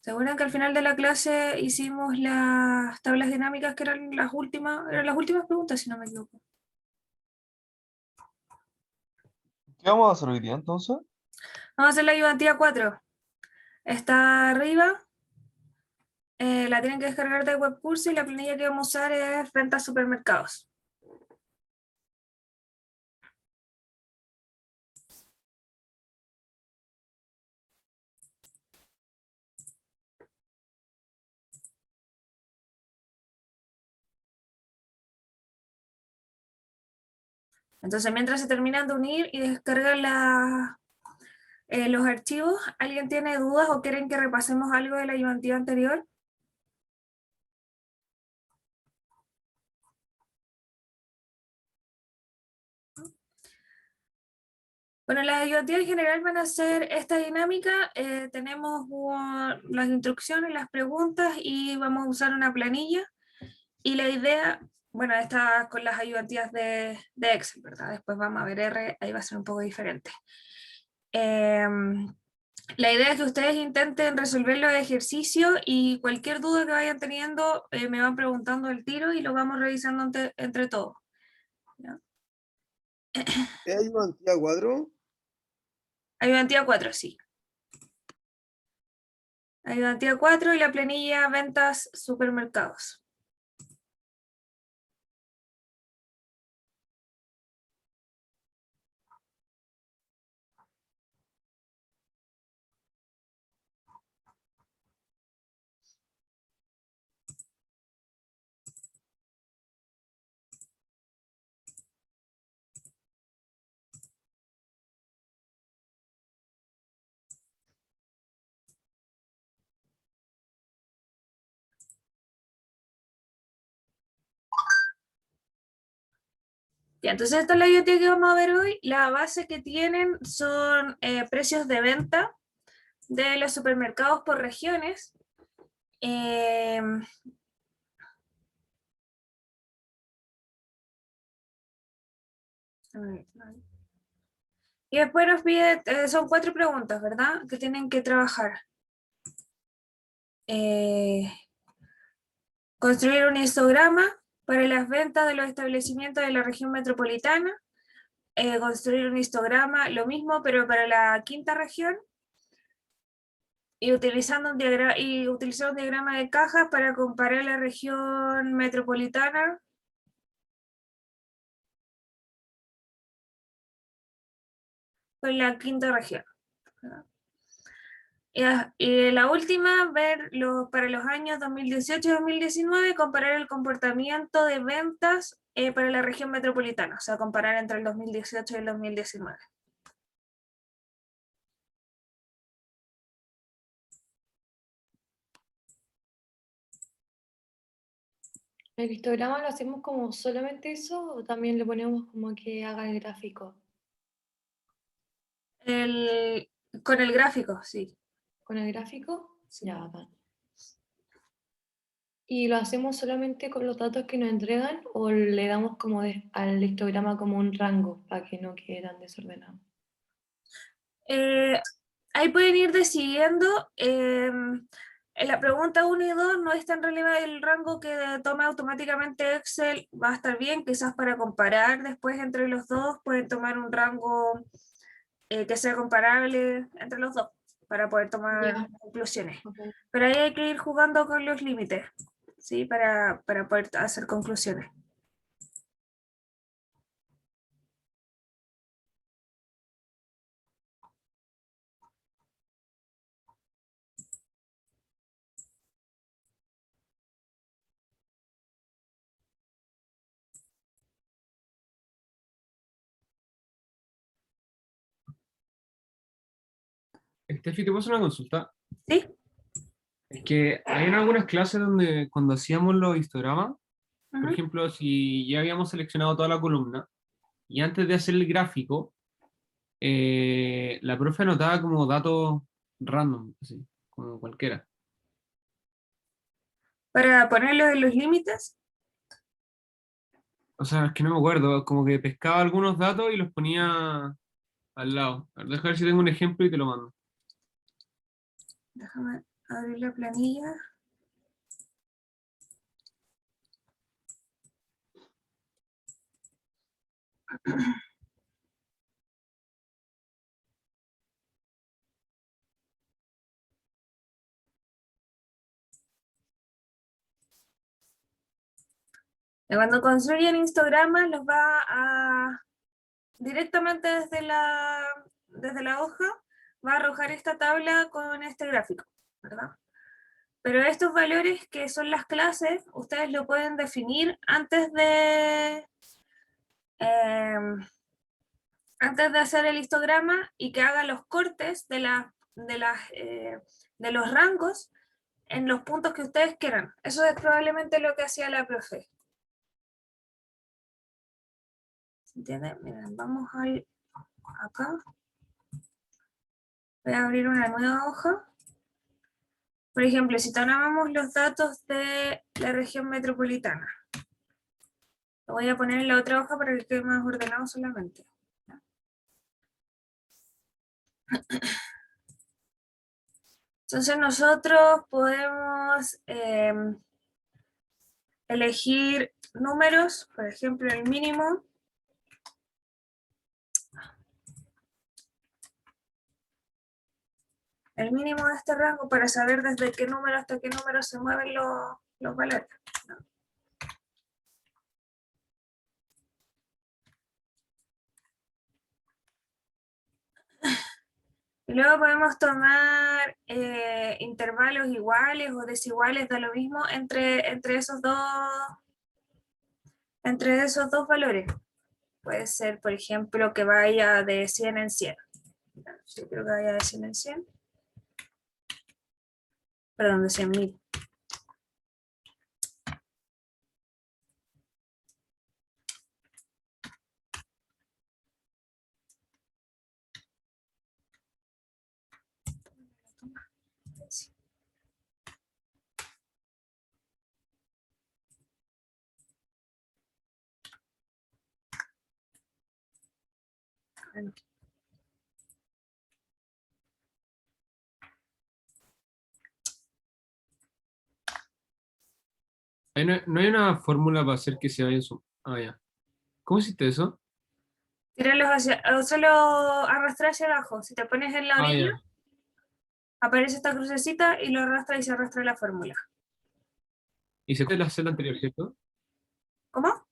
¿Se acuerdan que al final de la clase hicimos las tablas dinámicas que eran las últimas preguntas, si no me equivoco? ¿Qué vamos a hacer hoy día entonces? Vamos a hacer la ayudantía 4. Está arriba, la tienen que descargar de webcurso y la planilla que vamos a usar es ventas supermercados. Entonces, mientras se terminan de unir y descargan los archivos, ¿alguien tiene dudas o quieren que repasemos algo de la ayudantía anterior? Bueno, las ayudantías en general van a ser esta dinámica. Tenemos las instrucciones, las preguntas y vamos a usar una planilla. Y la idea, bueno, está con las ayudantías de Excel, ¿verdad? Después vamos a ver R, ahí va a ser un poco diferente. La idea es que ustedes intenten resolver los ejercicios y cualquier duda que vayan teniendo me van preguntando al tiro y lo vamos revisando entre todos. ¿Ya? ¿Es ayudantía 4? Ayudantía 4, sí. Ayudantía 4 y la planilla ventas supermercados. Ya, entonces esta es la ayudantía que vamos a ver hoy. La base que tienen son precios de venta de los supermercados por regiones. Y después nos pide, son 4 preguntas, ¿verdad? Que tienen que trabajar. Construir un histograma para las ventas de los establecimientos de la región metropolitana. Construir un histograma, lo mismo, pero para la quinta región. Y utilizando un diagrama de cajas para comparar la región metropolitana con la quinta región. Y la última, para los años 2018 y 2019, comparar el comportamiento de ventas para la región metropolitana, o sea, comparar entre el 2018 y el 2019. ¿El histograma lo hacemos como solamente eso o también le ponemos como que haga el gráfico? Con el gráfico, sí. ¿Con el gráfico? Sí. Ya, bacán. ¿Y lo hacemos solamente con los datos que nos entregan o le damos como al histograma como un rango para que no quede tan desordenado? Ahí pueden ir decidiendo. En la pregunta 1 y 2 no es tan relevante el rango que toma automáticamente Excel, va a estar bien, quizás para comparar después entre los dos, pueden tomar un rango que sea comparable entre los dos, para poder tomar conclusiones. Okay. Pero ahí hay que ir jugando con los límites, ¿sí? Para poder hacer conclusiones. Estefi, ¿te puedo hacer una consulta? ¿Sí? Es que hay en algunas clases donde cuando hacíamos los histogramas, por Uh-huh. ejemplo, si ya habíamos seleccionado toda la columna y antes de hacer el gráfico, la profe anotaba como datos random, así, como cualquiera. Para ponerlo en los límites. O sea, es que no me acuerdo, como que pescaba algunos datos y los ponía al lado. A ver, deja ver si tengo un ejemplo y te lo mando. Déjame abrir la planilla. Y cuando construyen histogramas, los va a directamente desde la hoja, va a arrojar esta tabla con este gráfico, ¿verdad? Pero estos valores que son las clases, ustedes lo pueden definir antes de hacer el histograma y que haga los cortes de los rangos en los puntos que ustedes quieran. Eso es probablemente lo que hacía la profe. ¿Se entiende? Miren, vamos a ir acá. Voy a abrir una nueva hoja. Por ejemplo, si tomamos los datos de la región metropolitana, lo voy a poner en la otra hoja para que quede más ordenado solamente. Entonces nosotros podemos elegir números, por ejemplo el mínimo. El mínimo de este rango para saber desde qué número hasta qué número se mueven los valores, ¿no? Y luego podemos tomar intervalos iguales o desiguales, da lo mismo, entre esos dos valores. Puede ser, por ejemplo, que vaya de 100 en 100. Yo creo que vaya de 100 en 100. Perdón, de 100.000. Bueno. No hay una fórmula para hacer que se vaya su... Ah, ya. ¿Cómo hiciste eso? Tíralos o solo arrastrar hacia abajo. Si te pones en la Ah, orilla, ya. aparece esta crucecita y lo arrastra y se arrastra la fórmula. Y se copia la celda anterior, ¿cierto? ¿Cómo?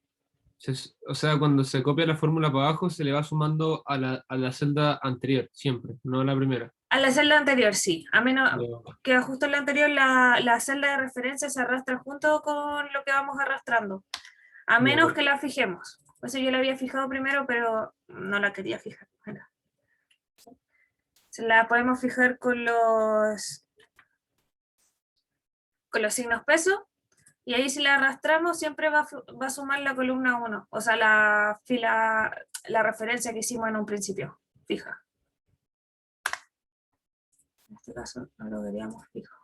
O sea, cuando se copia la fórmula para abajo, se le va sumando a la celda anterior, siempre, no a la primera. A la celda anterior, sí. A menos Ya. que justo en la anterior la celda de referencia se arrastra junto con lo que vamos arrastrando. A menos que la fijemos. Por eso yo la había fijado primero, pero no la quería fijar. Bueno. Se la podemos fijar con los signos peso. Y ahí si la arrastramos siempre va a sumar la columna 1. O sea, la referencia que hicimos en un principio. Fija. En este caso no lo queríamos fijo.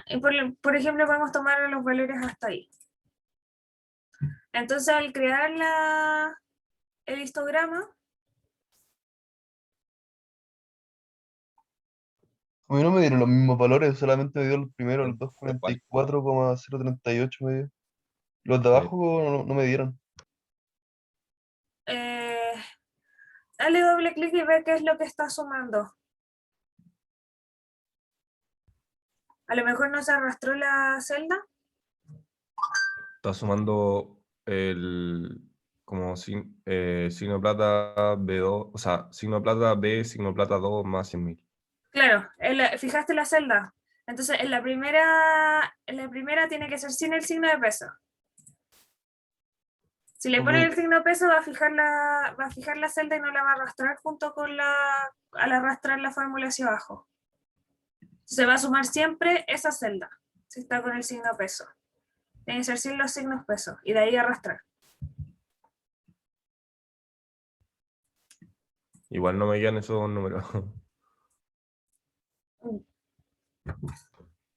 Y por ejemplo, podemos tomar los valores hasta ahí. Entonces, al crear el histograma, A mí no me dieron los mismos valores, solamente me dio el primero, el ¿Cuál? 244,038 me dio. Los de abajo no me dieron. dale doble clic y ve qué es lo que está sumando. A lo mejor no se arrastró la celda. Está sumando como signo plata B2, o sea, signo plata B, signo plata 2 más 100.000. Claro, fijaste la celda. Entonces, en la primera tiene que ser sin el signo de peso. Si le pones el signo de peso, va a fijar la celda y no la va a arrastrar junto con al arrastrar la fórmula hacia abajo. Se va a sumar siempre esa celda, si está con el signo peso. Tiene que ser sin los signos peso, y de ahí arrastrar. Igual no me quedan esos números.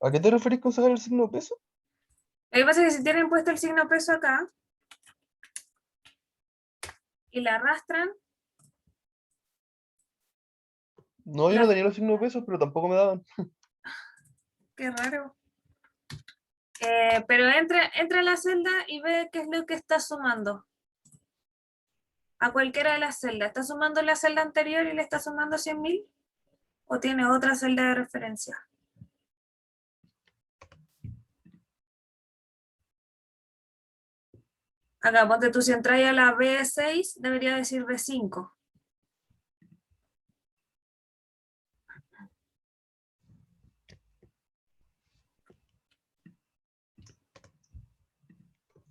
¿A qué te referís con sacar el signo de peso? Lo que pasa es que si tienen puesto el signo peso acá, y la arrastran. No, yo La- no tenía los signos de pesos, pero tampoco me daban. Qué raro. Pero entra a la celda y ve qué es lo que está sumando. A cualquiera de las celdas. ¿Está sumando la celda anterior y le está sumando 100.000? ¿O tiene otra celda de referencia? Acá, ponte tú, si entras a la B6, debería decir B5.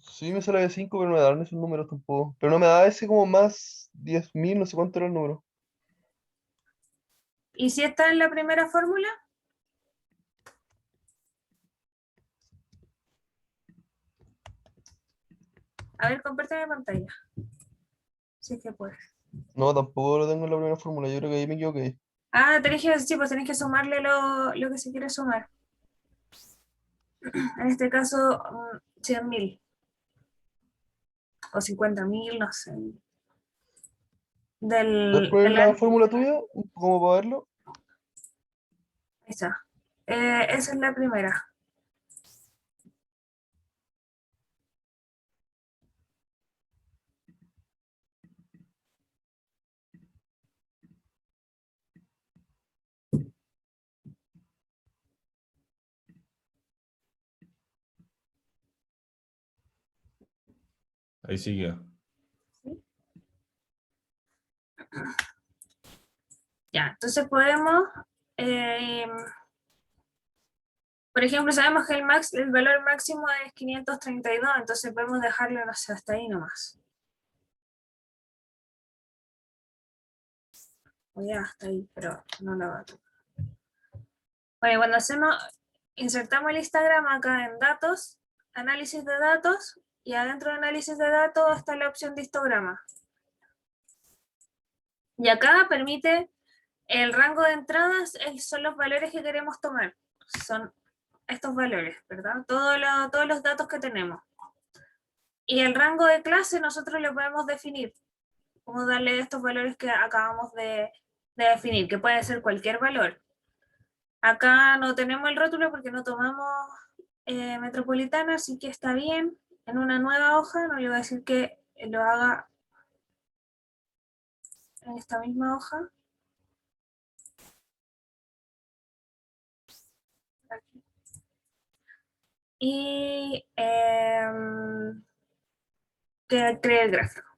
Sí, me sale de 5, pero no me daban esos números tampoco. Pero no me daba ese como más 10.000, no sé cuánto era el número. ¿Y si está en la primera fórmula? A ver, compárteme pantalla. Sí que puedes. No, tampoco lo tengo en la primera fórmula, yo creo que ahí me equivoqué. Ah, sí, pues tenés que sumarle lo que se quiere sumar. En este caso, 100.000 o 50.000, no sé. ¿Puedes Del, poner del la ahí fórmula tuya? Como para verlo. está. Esa es la primera. Ahí sí queda. Ya, entonces podemos, por ejemplo, sabemos que el valor máximo es 532, entonces podemos dejarlo, no sé, hasta ahí nomás. O ya hasta ahí, pero no lo va a tocar. Bueno, cuando insertamos el histograma acá en datos, análisis de datos, y adentro de análisis de datos está la opción de histograma. Y acá permite el rango de entradas, son los valores que queremos tomar. Son estos valores, ¿verdad? Todos los datos que tenemos. Y el rango de clase nosotros lo podemos definir. Podemos darle estos valores que acabamos de definir, que puede ser cualquier valor. Acá no tenemos el rótulo porque no tomamos metropolitana, así que está bien. En una nueva hoja, no le voy a decir que lo haga en esta misma hoja. Aquí. Y que cree el gráfico.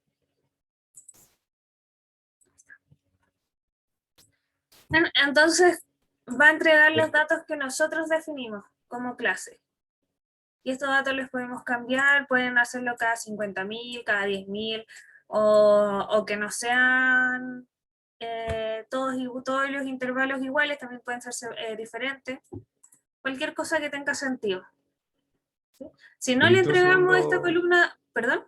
Entonces va a entregar los datos que nosotros definimos como clase. Y estos datos los podemos cambiar, pueden hacerlo cada 50.000, cada 10.000, o que no sean todos los intervalos iguales, también pueden ser diferentes. Cualquier cosa que tenga sentido. ¿Sí? Si no le ¿Puedes ir un entregamos esta segundo? columna, perdón.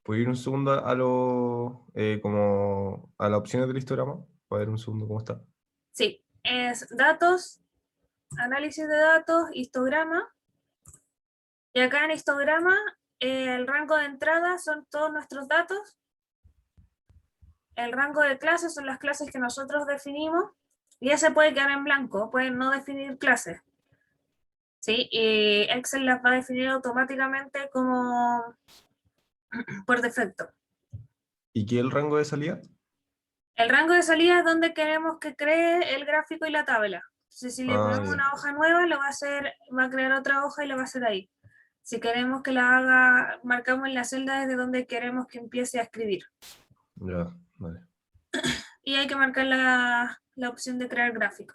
¿Puedes ir un segundo a como a las opciones del histograma? Para ver un segundo cómo está. Sí, es datos, análisis de datos, histograma. Y acá en histograma, el rango de entrada son todos nuestros datos. El rango de clases son las clases que nosotros definimos. Y ese puede quedar en blanco, puede no definir clases. ¿Sí? Y Excel las va a definir automáticamente como por defecto. ¿Y qué es el rango de salida? El rango de salida es donde queremos que cree el gráfico y la tabla. Entonces, si le ponemos Ya. una hoja nueva, va a crear otra hoja y lo va a hacer ahí. Si queremos que la haga, marcamos en la celda desde donde queremos que empiece a escribir. Ya, vale. Y hay que marcar la opción de crear gráfico.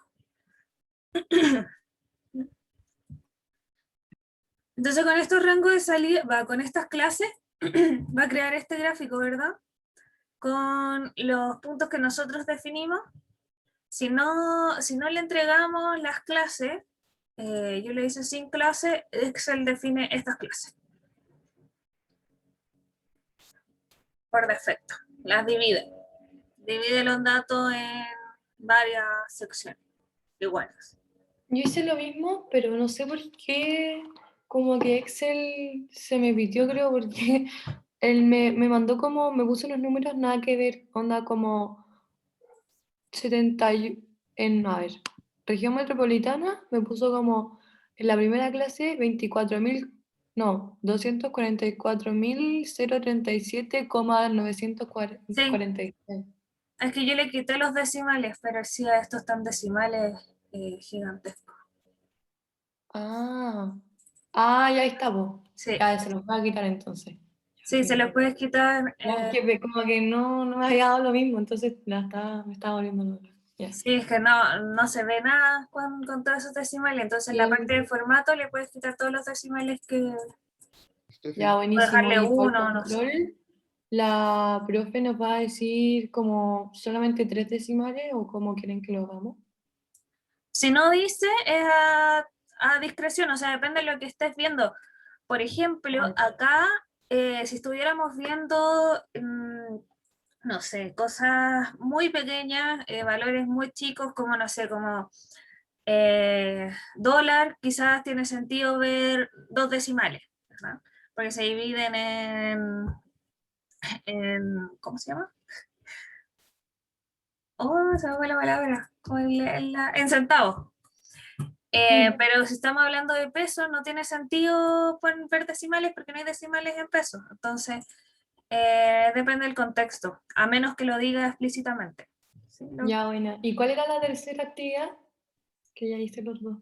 Entonces, con estos rangos de salida, con estas clases, va a crear este gráfico, ¿verdad? Con los puntos que nosotros definimos. Si no le entregamos las clases, yo le hice sin clase, Excel define estas clases. Por defecto. Las divide. Divide los datos en varias secciones iguales. Yo hice lo mismo, pero no sé por qué, como que Excel se me pitió, creo, porque Él me mandó como, me puso unos números nada que ver, onda como 70 a ver, región metropolitana me puso como en la primera clase 24.000, no, 244.037,946. Sí, es que yo le quité los decimales, pero sí a estos están decimales gigantescos. Ya está, po. Sí, Ya, se los voy a quitar entonces. sí, se los puedes quitar. Ya, como que no me había dado lo mismo, entonces me estaba volviendo loca. Ya. Sí, es que no se ve nada con todos esos decimales, entonces en la Sí. parte de formato le puedes quitar todos los decimales que... Steffi, Ya, o buenísimo. dejarle Y por uno, no sé. control, la profe nos va a decir como solamente 3 decimales o cómo quieren que lo hagamos. Si no dice, es a discreción, o sea, depende de lo que estés viendo. Por ejemplo, acá, si estuviéramos viendo, no sé, cosas muy pequeñas, valores muy chicos, como, no sé, como dólar, quizás tiene sentido ver 2 decimales, ¿verdad? Porque se dividen ¿cómo se llama? Oh, se me fue la palabra. En centavos. Pero si estamos hablando de pesos, no tiene sentido ver decimales porque no hay decimales en pesos. Entonces, depende del contexto, a menos que lo diga explícitamente. ¿Sí? Ya, buena. ¿Y cuál era la tercera actividad? Que ya hice los dos.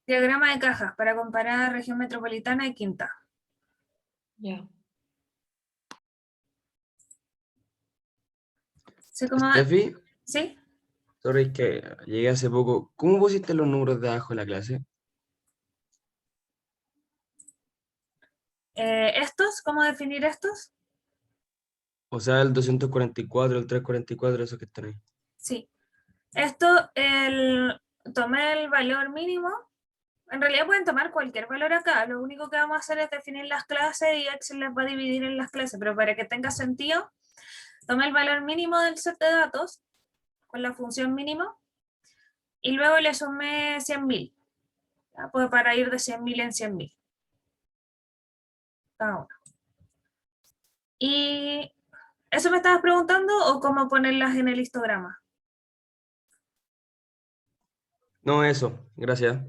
Diagrama de cajas para comparar región metropolitana y quinta. Ya. ¿Sí, como, Steffi, ¿sí? sorry que llegué hace poco. ¿Cómo pusiste los números de abajo en la clase? ¿Estos? ¿Cómo definir estos? O sea, el 244, el 344, esos que están ahí. Sí. Esto, tomé el valor mínimo. En realidad pueden tomar cualquier valor acá. Lo único que vamos a hacer es definir las clases y Excel las va a dividir en las clases. Pero para que tenga sentido, tomé el valor mínimo del set de datos con la función mínimo y luego le sumé 100.000. Pues para ir de 100.000 en 100.000. Cada uno. ¿Y eso me estabas preguntando o cómo ponerlas en el histograma? No, eso, gracias.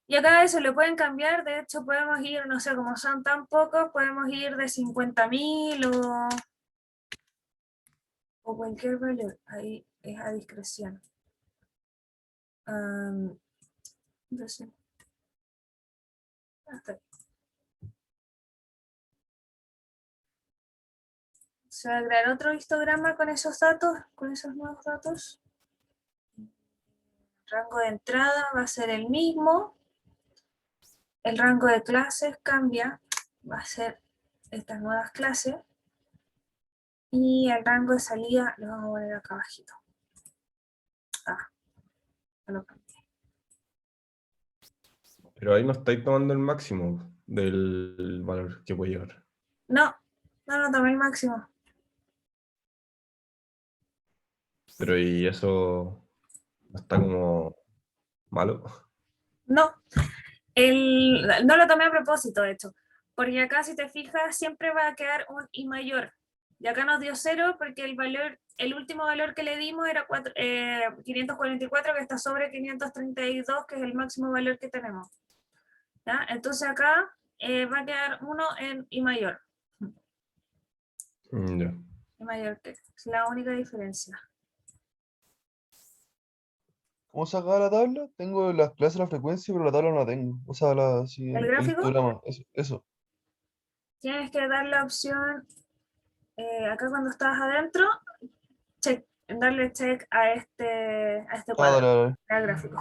Y acá eso le pueden cambiar, de hecho podemos ir, no sé, como son tan pocos, podemos ir de 50.000 o cualquier valor, ahí es a discreción. Entonces, hasta ahí. Se va a crear otro histograma con esos datos, con esos nuevos datos. El rango de entrada va a ser el mismo. El rango de clases cambia, va a ser estas nuevas clases. Y el rango de salida lo vamos a poner acá abajito. No lo cambié. Pero ahí no estáis tomando el máximo del valor que puede llegar. No tomé el máximo. Pero y eso no está como malo. No, no lo tomé a propósito, de hecho, porque acá si te fijas siempre va a quedar un I mayor. Y acá nos dio 0 porque el último valor que le dimos era 544, que está sobre 532, que es el máximo valor que tenemos. ¿Ya? Entonces acá va a quedar 1 en I mayor. Ya. I mayor que es la única diferencia. ¿Cómo sacar la tabla? Tengo las clases de la frecuencia, pero la tabla no la tengo. O sea, sí, ¿El el gráfico? histograma, eso. Tienes que dar la opción, acá cuando estás adentro, darle check a este cuadro, Dale. al gráfico.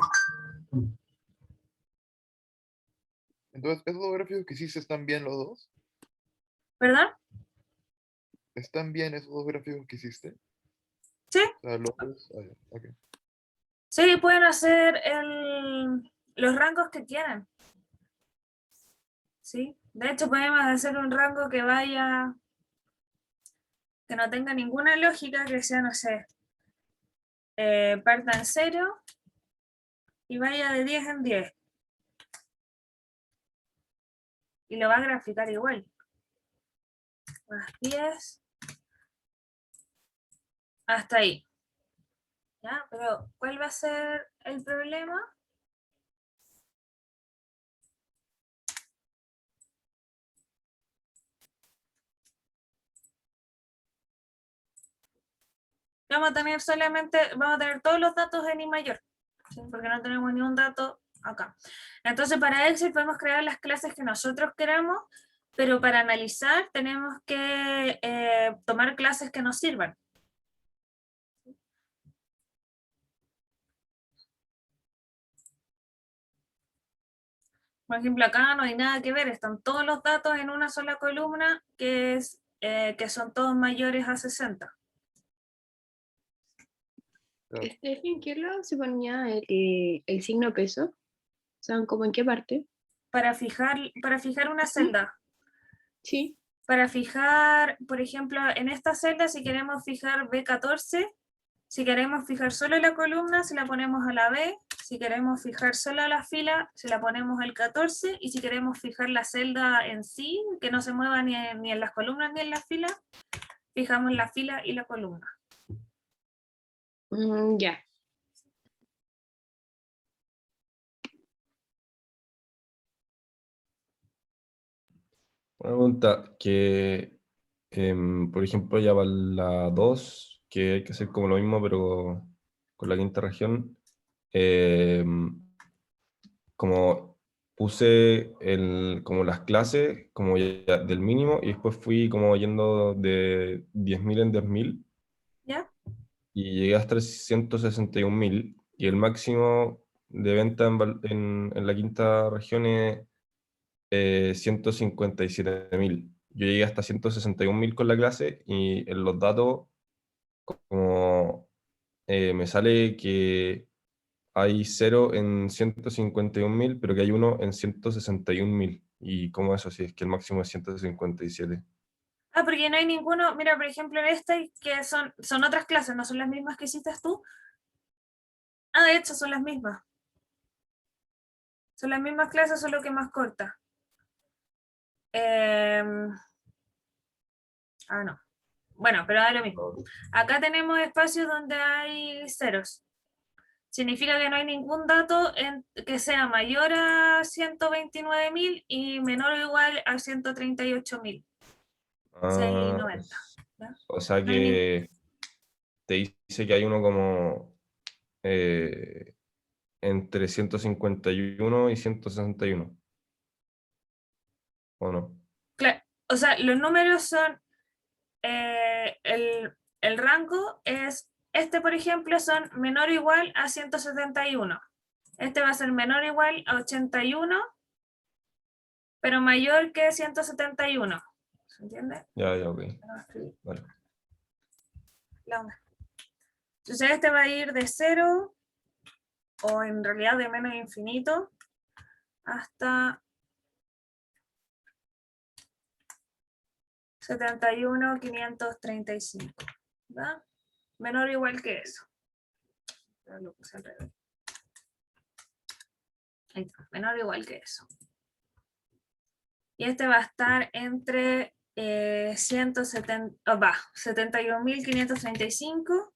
Entonces, ¿esos dos gráficos que hiciste están bien los dos? ¿Verdad? ¿Están bien esos dos gráficos que hiciste? Sí, O sea, los dos. Ya, ok. sí, pueden hacer los rangos que quieran. ¿Sí? De hecho, podemos hacer un rango que vaya, que no tenga ninguna lógica, que sea, no sé, parta en 0 y vaya de 10 en 10. y lo va a graficar igual. Más 10. Hasta ahí. ¿Ya? Pero, ¿cuál va a ser el problema? Vamos a tener todos los datos en I mayor, ¿sí? Porque no tenemos ni un dato acá. Entonces, para Excel podemos crear las clases que nosotros queramos, pero para analizar tenemos que tomar clases que nos sirvan. Por ejemplo, acá no hay nada que ver, están todos los datos en una sola columna que son todos mayores a 60. ¿En qué lado se ponía el signo peso? O sea, ¿como en qué parte? Para fijar una celda. Sí. Para fijar, por ejemplo, en esta celda, si queremos fijar B14, si queremos fijar solo la columna, se la ponemos a la B. Si queremos fijar solo la fila, se la ponemos al 14. Y si queremos fijar la celda en sí, que no se mueva ni en las columnas ni en las filas, fijamos la fila y la columna. Ya. Una pregunta que, por ejemplo, ya va la 2, que hay que hacer como lo mismo, pero con la quinta región. Como puse como las clases como ya del mínimo y después fui como yendo de 10.000 en 10.000 ¿Ya? y llegué hasta 161.000 y el máximo de venta en la quinta región es 157.000. Yo llegué hasta 161.000 con la clase y en los datos como me sale que hay 0 en 151.000, pero que hay 1 en 161.000. ¿Y cómo eso? Si es que el máximo es 157. Ah, porque no hay ninguno, mira, por ejemplo, en este, que son otras clases, no son las mismas que hiciste tú. Ah, de hecho, son las mismas. Son las mismas clases, solo que más cortas. No. Bueno, pero da lo mismo. Acá tenemos espacios donde hay ceros. Significa que no hay ningún dato que sea mayor a 129.000 y menor o igual a 138.000. Ah, 690. ¿Ya? o sea No hay que te dice que hay uno como entre 151 y 161. ¿O no? Claro, o sea, los números son, el rango es, este por ejemplo son menor o igual a 171. Este va a ser menor o igual a 81, pero mayor que 171. ¿Se entiende? Ya, ok. Vale. Entonces este va a ir de 0, o en realidad de menos infinito, hasta 71.535. ¿Verdad? Menor o igual que eso. Lo puse al revés. Ahí está, menor o igual que eso. Y este va a estar entre 71.535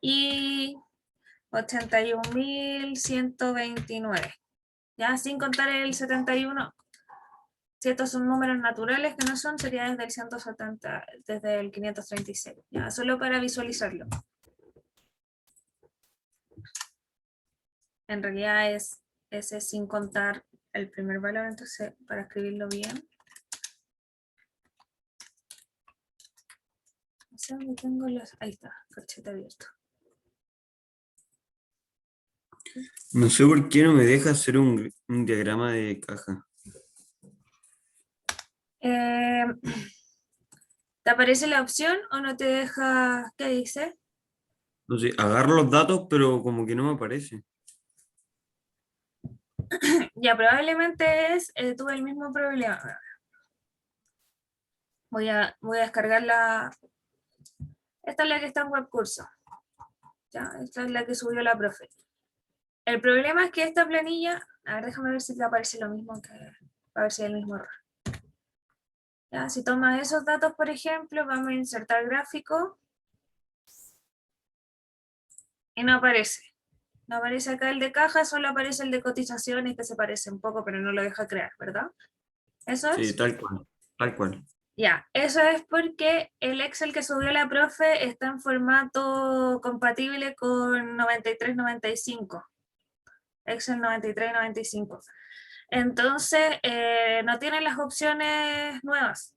y 81.129. Ya sin contar el 71. Si estos son números naturales que no son, sería desde el 170, desde el 536. Ya, solo para visualizarlo. En realidad es ese sin contar el primer valor, entonces para escribirlo bien. No sé dónde tengo los. Ahí está, corchete abierto. No sé por qué no me deja hacer un diagrama de caja. ¿Te aparece la opción o no te deja? ¿Qué dice? No sé, agarro los datos, pero como que no me aparece. Ya, probablemente tuve el mismo problema. Voy a descargar la. Esta es la que está en webcurso. Ya, esta es la que subió la profe. El problema es que esta planilla, a ver, déjame ver si te aparece lo mismo que. a ver si hay el mismo error. Ya, si tomas esos datos, por ejemplo, vamos a insertar gráfico. Y no aparece. No aparece acá el de caja, solo aparece el de cotizaciones, que se parece un poco, pero no lo deja crear, ¿verdad? ¿Eso es? Sí, tal cual, tal cual. Ya, eso es porque el Excel que subió la profe está en formato compatible con 93-95. Excel 93-95. Entonces, no tiene las opciones nuevas.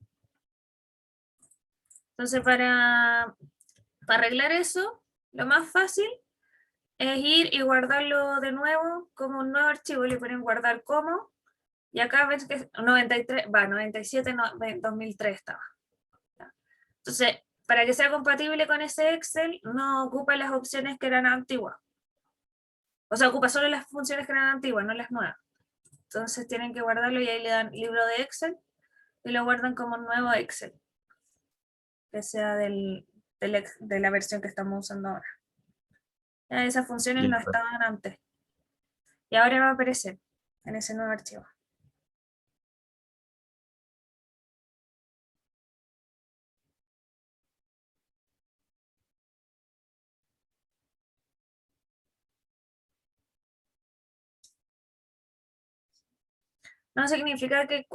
Entonces, para arreglar eso, lo más fácil es ir y guardarlo de nuevo como un nuevo archivo. Le ponen guardar como, y acá ves que 93, 97, 2003 estaba. Entonces, para que sea compatible con ese Excel, no ocupa las opciones que eran antiguas. O sea, ocupa solo las funciones que eran antiguas, no las nuevas. Entonces tienen que guardarlo y ahí le dan libro de Excel y lo guardan como un nuevo Excel, que sea de la versión que estamos usando ahora. Ya esas funciones no Listo. estaban antes. Y ahora va a aparecer en ese nuevo archivo. No significa que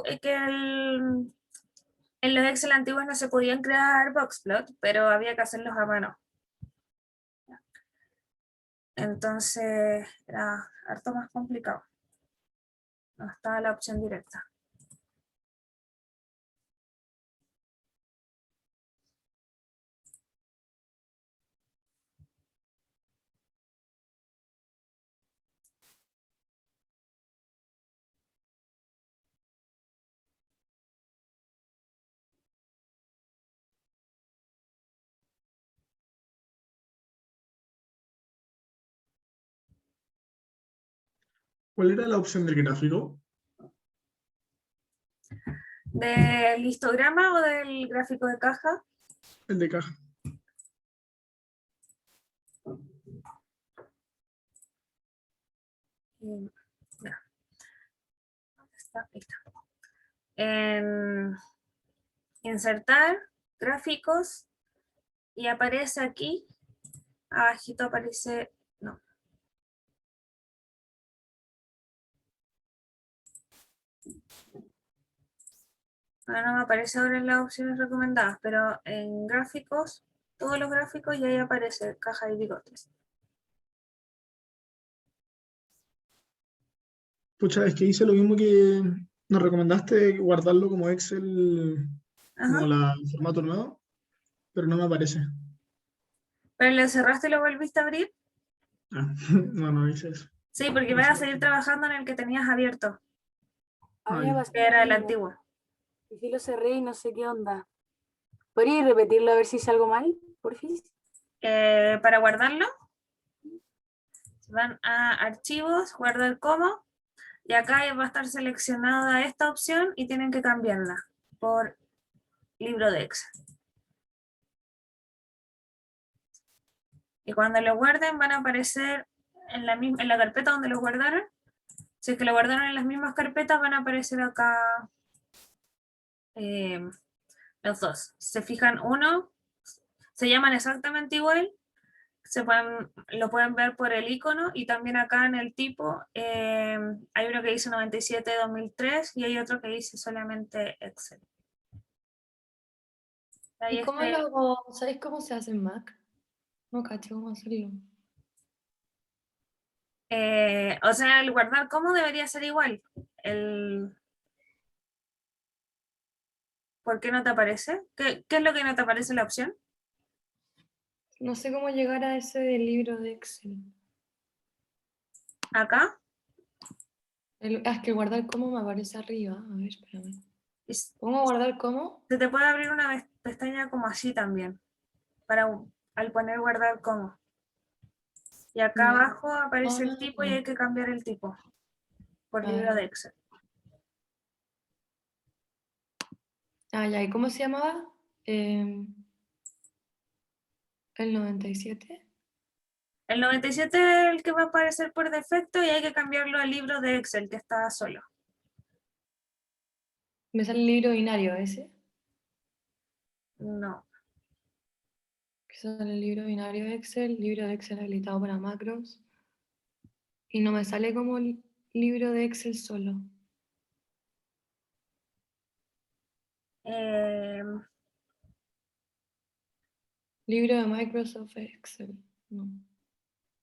en los Excel antiguos no se podían crear boxplot, pero había que hacerlos a mano. Entonces era harto más complicado. No estaba la opción directa. ¿Cuál era la opción del gráfico? ¿Del histograma o del gráfico de caja? El de caja. Ya. ¿Dónde está? Ahí está. En insertar gráficos y aparece aquí, abajito aparece, no. No me aparece ahora en las opciones recomendadas, pero en gráficos, todos los gráficos, y ahí aparece caja y bigotes. Pucha, es que hice lo mismo que nos recomendaste, guardarlo como Excel, como Ajá. el formato nuevo, pero no me aparece. ¿Pero lo cerraste y lo volviste a abrir? Ah, no hice eso. Sí, porque vas a seguir trabajando en el que tenías abierto, A mí Ah, me ya. pasó que lo era el mismo. antiguo. Y sí lo cerré y no sé qué onda. ¿Podrías repetirlo a ver si hice algo mal, porfis? Para guardarlo, van a archivos, guardar como, y acá va a estar seleccionada esta opción y tienen que cambiarla por libro de Excel. Y cuando lo guarden van a aparecer en la carpeta donde lo guardaron. Si es que lo guardaron en las mismas carpetas, van a aparecer acá los dos. Se fijan, uno, se llaman exactamente igual, lo pueden ver por el icono, y también acá en el tipo hay uno que dice 97-2003 y hay otro que dice solamente Excel. Ahí ¿Y cómo sabéis cómo se hace en Mac? No cacho cómo hacerlo. o sea, el guardar como debería ser igual. ¿Por qué no te aparece? ¿Qué es lo que no te aparece en la opción? No sé cómo llegar a ese del libro de Excel. Acá. Es que guardar como me aparece arriba. A ver, espérame. Y ¿Pongo guardar como? se te puede abrir una pestaña como así también, al poner guardar como. Y acá Ya. abajo aparece el tipo y Ah, hay que cambiar el tipo por a libro ver. de Excel. Ah, ya. ¿Y cómo se llamaba? El 97. El 97 es el que va a aparecer por defecto y hay que cambiarlo al libro de Excel, que está solo. Me sale el libro binario ese. No. Que sale el libro binario de Excel, libro de Excel habilitado para macros. Y no me sale como libro de Excel solo. Em, Libro de Microsoft Excel. No.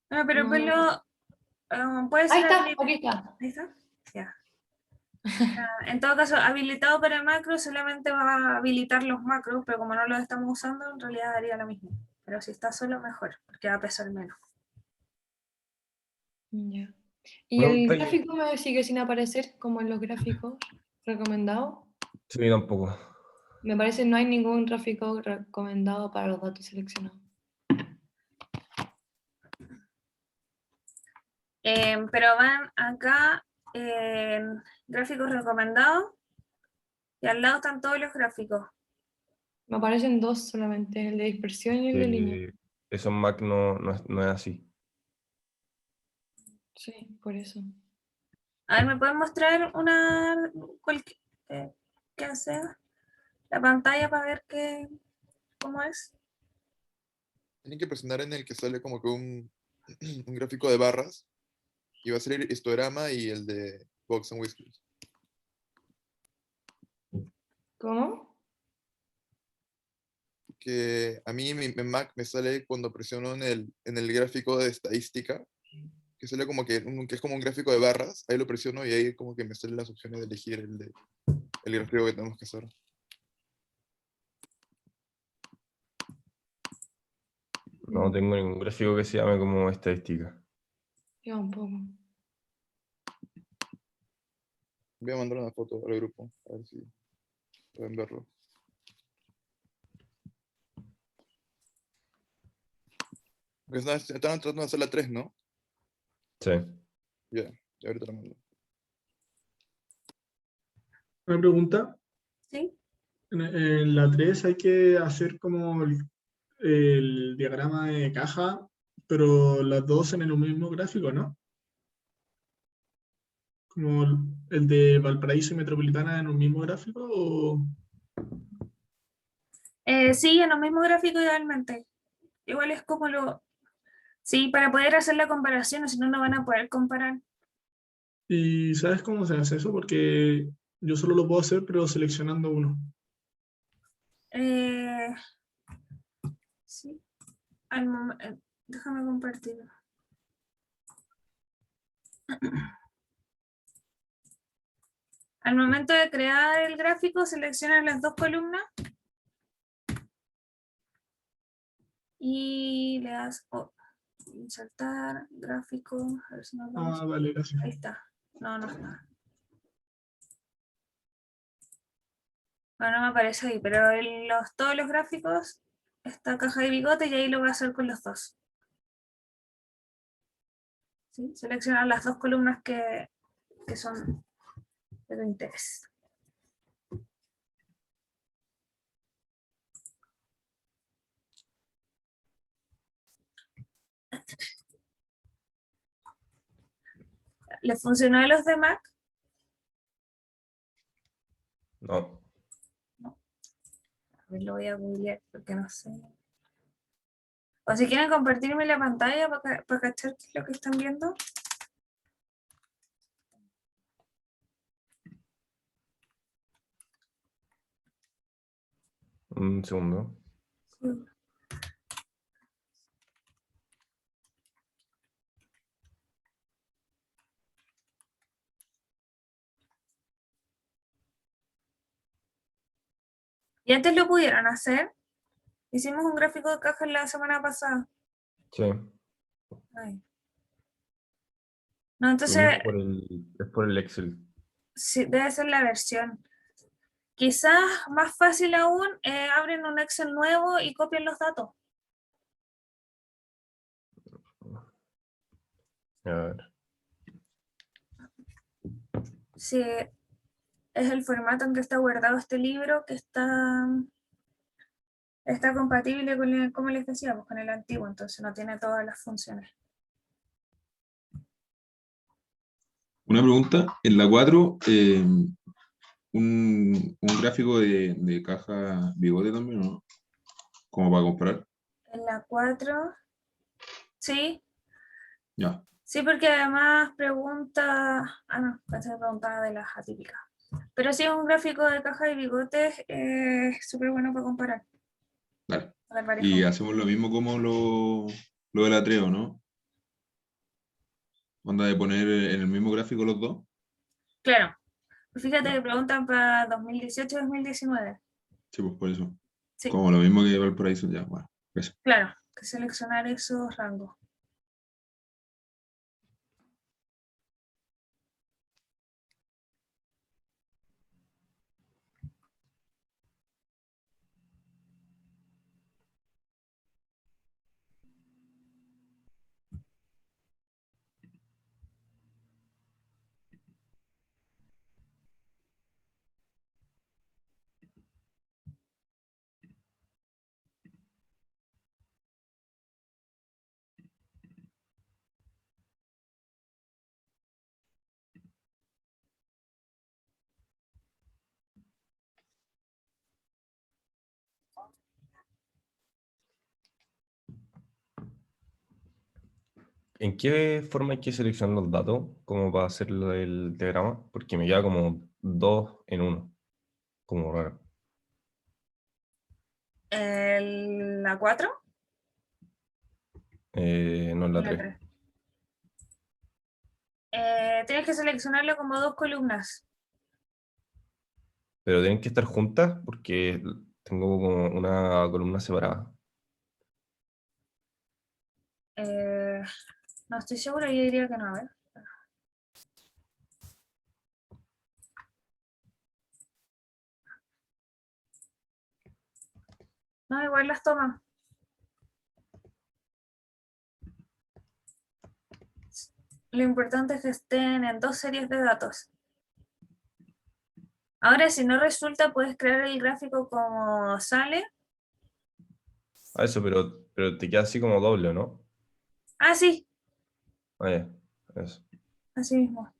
no, pero No, ponlo, puede Ahí ser está, aquí está. Ahí está. Ya. En todo caso, habilitado para macros solamente va a habilitar los macros, pero como no los estamos usando, en realidad daría lo mismo. Pero si está solo, mejor, porque va a pesar menos. Ya. ¿Y Una el pregunta que- gráfico me sigue sin aparecer como en los gráficos recomendados? Sí, tampoco. Me parece que no hay ningún gráfico recomendado para los datos seleccionados. Pero van acá en gráficos recomendados y al lado están todos los gráficos. Me aparecen dos solamente, el de dispersión y el de línea. Eso en Mac no es así. Sí, por eso. A ver, ¿me pueden mostrar qué hace la pantalla para ver cómo es? Tienen que presionar en el que sale como que un gráfico de barras. Y va a salir histograma y el de Box and Whiskers. ¿Cómo? Que a mí en Mac me sale cuando presiono en el gráfico de estadística, que sale como que es como un gráfico de barras, ahí lo presiono y ahí como que me salen las opciones de elegir el gráfico que tenemos que hacer. No tengo ningún gráfico que se llame como estadística. Yo un poco. Voy a mandar una foto al grupo, a ver si pueden verlo. Porque estaban tratando de hacer la 3, ¿no? Sí. Ya ahorita la mando. Una pregunta. Sí. En la 3 hay que hacer como el diagrama de caja, pero las dos en el mismo gráfico, ¿no? Como el de Valparaíso y Metropolitana en un mismo gráfico, o Sí, en los mismos gráficos idealmente. Igual es como Sí, para poder hacer la comparación, o si no, no van a poder comparar. ¿y sabes cómo se hace eso? Porque yo solo lo puedo hacer, pero seleccionando uno. Sí. Déjame compartirlo. Al momento de crear el gráfico, seleccionan las dos columnas y le das insertar gráfico. A ver si nos vamos. Ah, vale, gracias. Ahí está. No está. No me aparece ahí, pero en todos los gráficos está caja de bigote y ahí lo voy a hacer con los dos. ¿Sí? Seleccionar las dos columnas que son de tu interés. ¿Les funcionó a los de Mac? No. A ver, lo voy a googlear porque no sé. O si quieren compartirme la pantalla para cachar qué es lo que están viendo. Un segundo. Sí. Y antes lo pudieron hacer. Hicimos un gráfico de caja la semana pasada. Sí. Ay. No, Lo entonces mismo es por el Excel. sí, debe ser la versión. Quizás más fácil aún, abren un Excel nuevo y copian los datos. A ver. Si es el formato en que está guardado este libro, que está compatible con como les decíamos, con el antiguo, entonces no tiene todas las funciones. Una pregunta, en la 4, un gráfico de caja bigote también, ¿no? Como para comparar. En la 4, sí, Ya. sí, porque además pregunta, no, pensé que preguntaba de las atípicas. Pero sí, un gráfico de caja y bigotes es súper bueno para comparar. Dale. Para ver varias Y cosas. hacemos lo mismo como lo del atreo, ¿no? Onda de poner en el mismo gráfico los dos. Claro, fíjate Ya. que preguntan para 2018-2019. Sí, pues por eso. Sí, Como lo mismo que Valparaíso, ya, bueno. Eso. claro, que seleccionar esos rangos. ¿En qué forma hay que seleccionar los datos como para hacer el diagrama? Porque me queda como 2 en 1, como raro. La 4 No en y la la 3. 3. Tienes que seleccionarlo como 2 columnas. Pero tienen que estar juntas porque tengo como una columna separada. Eh, no estoy segura, yo diría que no, a ver. No, igual las toman. Lo importante es que estén en 2 series de datos. Ahora, si no resulta, puedes crear el gráfico como sale. Eso, pero te queda así como doble, ¿no? Ah, sí, Ah, ya, eso. así mismo.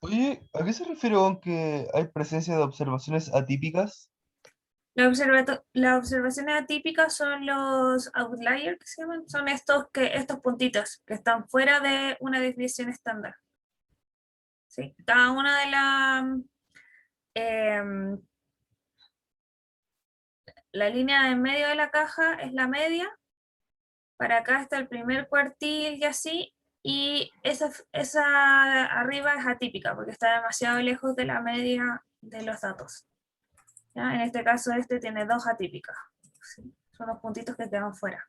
Oye, ¿a qué se refiere con que hay presencia de observaciones atípicas? Las observaciones atípicas son los outliers, que se llaman. Son estos puntitos que están fuera de una desviación estándar. ¿Sí? Cada una de em, la línea en medio de la caja es la media. Para acá está el primer cuartil y así. Y esa arriba es atípica porque está demasiado lejos de la media de los datos. ¿Ya? En este caso, este tiene 2 atípicas. ¿Sí? Son los puntitos que quedan fuera.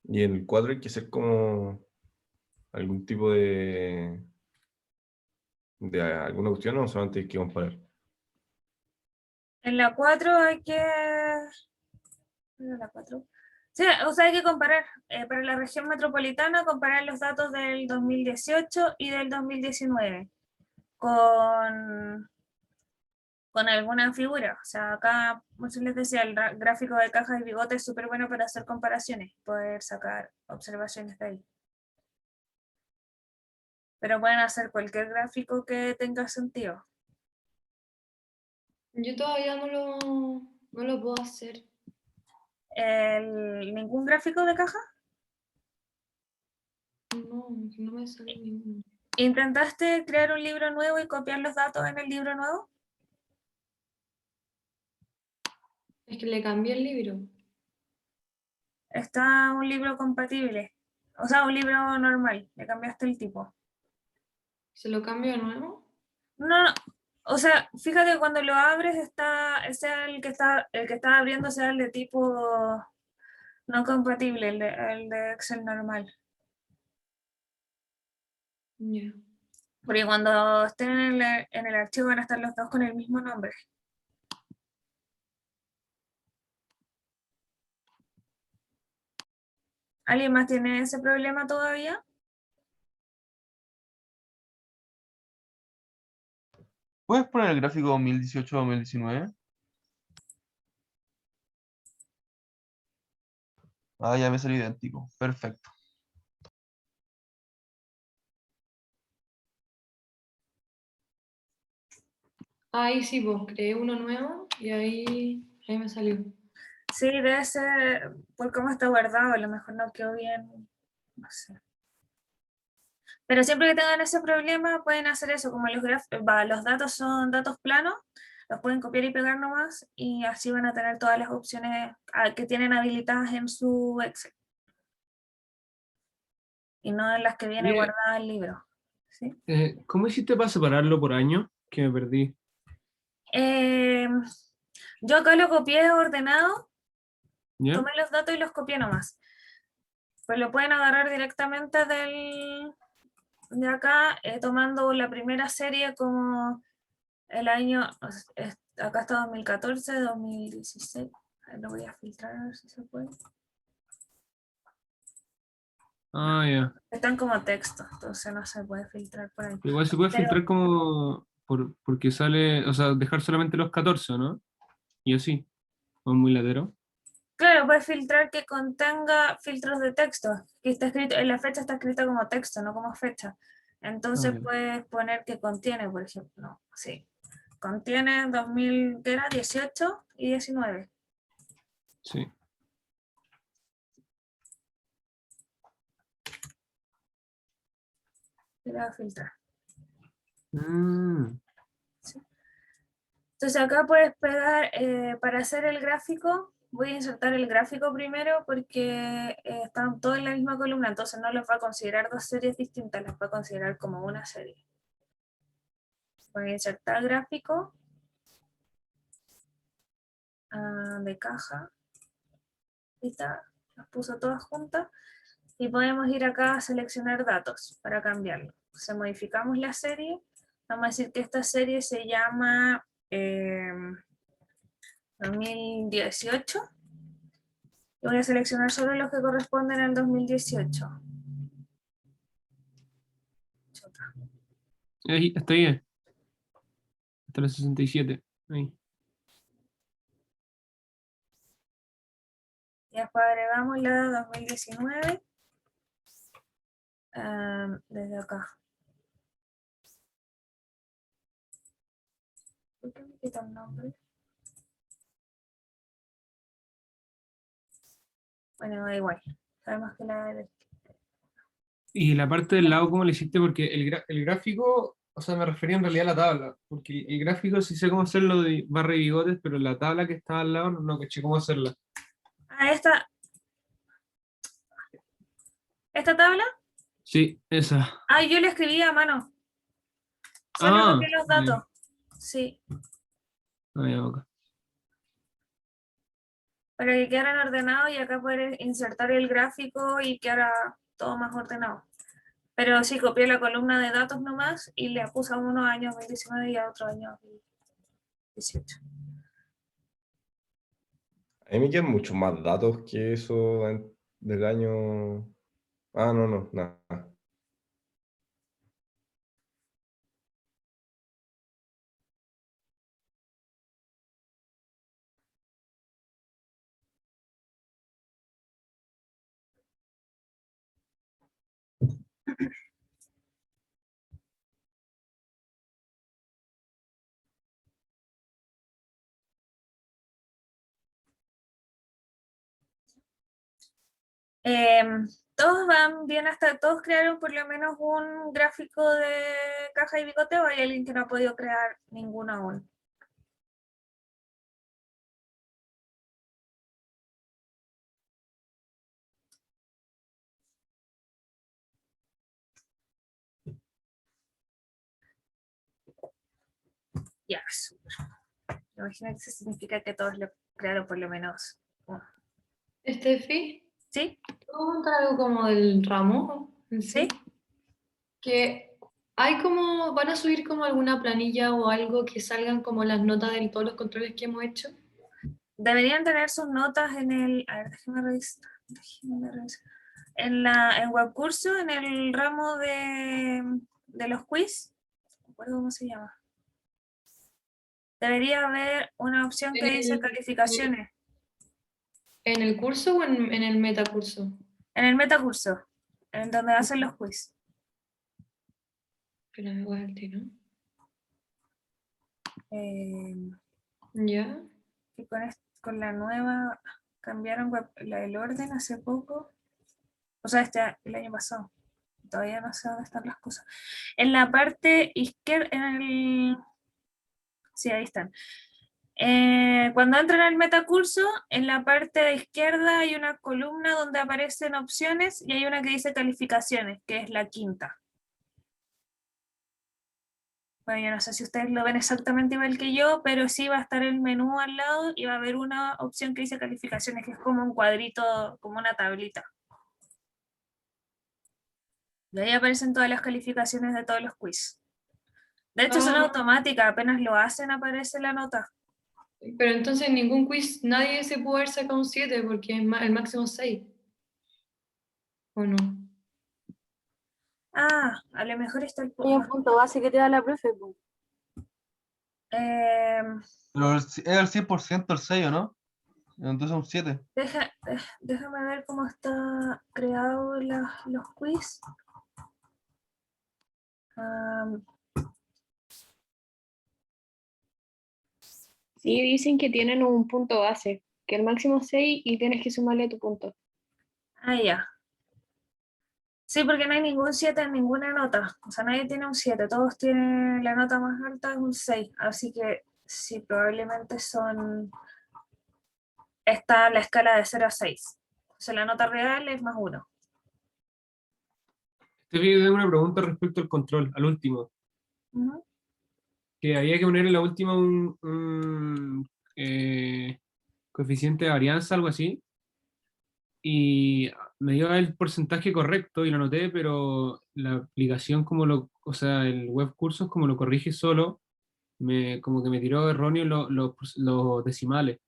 Y en el cuadro hay que hacer como algún tipo de alguna cuestión o solamente hay que comparar. En la 4 hay que... La 4. Sí, o sea, hay que comparar. Para la región metropolitana, comparar los datos del 2018 y del 2019 con, con alguna figura. O sea, acá, como les decía, el gráfico de cajas y bigote es súper bueno para hacer comparaciones, poder sacar observaciones de ahí. Pero pueden hacer cualquier gráfico que tenga sentido. Yo todavía no lo puedo hacer. ¿Ningún gráfico de caja? No me sale ninguno. ¿Intentaste crear un libro nuevo y copiar los datos en el libro nuevo? Es que le cambié el libro. Está un libro compatible. O sea, un libro normal. Le cambiaste el tipo. ¿Se lo cambio de nuevo? No, no, o sea, fíjate que cuando lo abres sea el que está abriendo sea el de tipo no compatible, el de Excel normal. Ya. Porque cuando estén en el archivo van a estar los dos con el mismo nombre. ¿Alguien más tiene ese problema todavía? ¿Puedes poner el gráfico 2018-2019? Ah, ya me salió idéntico. Perfecto. Ahí sí, pues creé uno nuevo y ahí me salió. Sí, debe ser por cómo está guardado, a lo mejor no quedó bien, no sé. Pero siempre que tengan ese problema pueden hacer eso, como los datos son datos planos, los pueden copiar y pegar nomás y así van a tener todas las opciones que tienen habilitadas en su Excel y no en las que viene Oye, guardada el libro. ¿Sí? ¿cómo hiciste para separarlo por año? Que me perdí. Eh, yo acá lo copié ordenado, ¿Ya? tomé los datos y los copié nomás. Pues lo pueden agarrar directamente de acá, tomando la primera serie como el año, acá está 2014, 2016. Lo voy a filtrar a ver si se puede. Ah, ya. Están como texto, entonces no se puede filtrar por ahí. Igual se puede Pero filtrar como porque sale, o sea, dejar solamente los 14, ¿no? Y así, o muy latero. claro, puedes filtrar que contenga filtros de texto, que está escrito, en la fecha está escrita como texto, no como fecha. Ah, Entonces ya. puedes poner que contiene, por ejemplo, no, sí, contiene 2000, ¿qué era? 18 y 19. Sí. Y le voy a filtrar. Mm, Entonces acá puedes pegar, para hacer el gráfico, voy a insertar el gráfico primero porque están todos en la misma columna, entonces no los va a considerar dos series distintas, las va a considerar como una serie. Voy a insertar gráfico de caja, y está, las puso todas juntas y podemos ir acá a seleccionar datos para cambiarlo. Entonces modificamos la serie, vamos a decir que esta serie se llama 2018. Voy a seleccionar solo los que corresponden al 2018. ahí, hasta ahí, hasta los 67. Ahí. Y después agregamos la 2019 desde acá. ¿Por qué me quita el nombre? Bueno, da igual. Sabemos que la... Y la parte del lado, ¿cómo le hiciste? Porque el gráfico, o sea, me refería en realidad a la tabla. Porque el gráfico sí sé cómo hacerlo de barra y bigotes, pero la tabla que está al lado no caché cómo hacerla. ¿Esta tabla? Sí, esa. Yo la escribí a mano. Solo Ah, copié los datos. Sí, ya, ok. para que quedaran ordenados y acá poder insertar el gráfico y quedara todo más ordenado. Pero sí, copié la columna de datos nomás y le puse a unos años 2019 y a otro año 2018. A mí me quedan muchos más datos que eso del año. Ah, no, no, nada. Todos van bien hasta, todos crearon por lo menos un gráfico de caja y bigote, o hay alguien que no ha podido crear ninguno aún. Ya, súper. Imagino que eso significa que todos lo crearon por lo menos uno. Estefi, ¿Sí? ¿puedo contar algo como del ramo en sí? ¿Sí? Que hay como, van a subir como alguna planilla o algo que salgan como las notas de todos los controles que hemos hecho. Deberían tener sus notas en el... A ver, déjeme revisar. En webcurso, en el ramo de los quiz. No me acuerdo cómo se llama. Debería haber una opción que dice calificaciones. ¿En el curso o en el metacurso? En el metacurso, en donde hacen los quiz. Pero me voy al tiro. Ya. Y con la nueva, cambiaron el orden hace poco. O sea, el año pasado. Todavía no sé dónde están las cosas. En la parte izquierda, sí, ahí están. Cuando entran al metacurso, en la parte izquierda hay una columna donde aparecen opciones y hay una que dice calificaciones, que es la quinta. Bueno, yo no sé si ustedes lo ven exactamente igual que yo, pero sí va a estar el menú al lado y va a haber una opción que dice calificaciones, que es como un cuadrito, como una tablita. Y ahí aparecen todas las calificaciones de todos los quiz. De hecho, son automáticas, apenas lo hacen aparece la nota. Pero entonces en ningún quiz nadie se pudo haber sacado un 7 porque es el máximo 6. ¿O no? Ah, a lo mejor está el Hay un punto base que te da la profe, po. Pero es el 100% el sello, ¿no? Entonces un 7. Déjame ver cómo está creado los quiz. Sí, dicen que tienen un punto base, que el máximo es 6 y tienes que sumarle tu punto. Ah, ya. Sí, porque no hay ningún 7 en ninguna nota. O sea, nadie tiene un 7. Todos tienen la nota más alta, es un 6. Así que sí, probablemente son... Está la escala de 0 a 6. O sea, la nota real es más 1. Este video tiene una pregunta respecto al control, al último. Que había que poner en la última un coeficiente de varianza, algo así. Y me dio el porcentaje correcto y lo anoté, pero la aplicación o sea, el web cursos como lo corrige solo, como que me tiró erróneo los decimales,